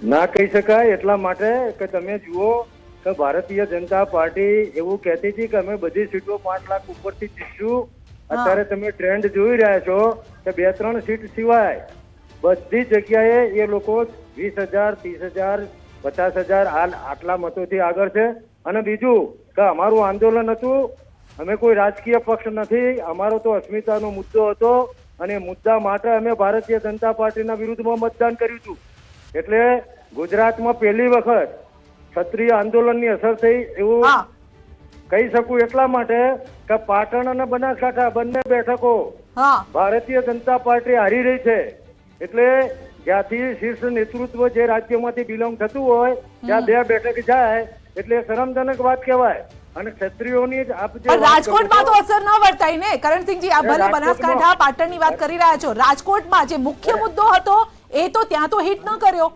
ના કહી શકાય એટલા માટે કે તમે જુઓ કે ભારતીય જનતા પાર્ટી એવું કહેતી હતી કે અમે બધી સીટો 5 લાખ ઉપરથી જીતશું. અત્યારે તમે ટ્રેન્ડ જોઈ રહ્યા છો કે 2-3 સીટ સિવાય બધી જગ્યાએ એ લોકો 20,000, 30,000, 50,000 આટલા મતોથી આગળ છે. અને બીજું કે અમારું આંદોલન હતું, અમે કોઈ રાજકીય પક્ષ નથી, અમારો તો અસ્મિતાનો મુદ્દો હતો અને મુદ્દા માટે અમે ભારતીય જનતા પાર્ટીના વિરુદ્ધમાં મતદાન કર્યું હતું. એટલે ગુજરાતમાં પહેલી વખત ક્ષત્રિય આંદોલનની અસર થઈ એવું કહી શકું એટલા માટે કે પાટણ અને બનાસકાંઠા બંને બેઠકો ભારતીય જનતા પાર્ટી હારી રહી છે. એટલે જ્યાંથી શીર્ષ નેતૃત્વ જે રાજ્યમાંથી બિલોંગ થતું હોય ત્યાં 2 બેઠક જાય એટલે શરમજનક વાત કહેવાય. અને ક્ષત્રિયોની જ આપ જે રાજકોટમાં તો અસર ન વર્તાય ને કરણસિંહજી. આ ભલે બનાસકાંઠા પાટણની વાત કરી રહ્યા છો, રાજકોટમાં જે મુખ્ય મુદ્દો હતો એ તો ત્યાં તો હિટ ન કર્યો.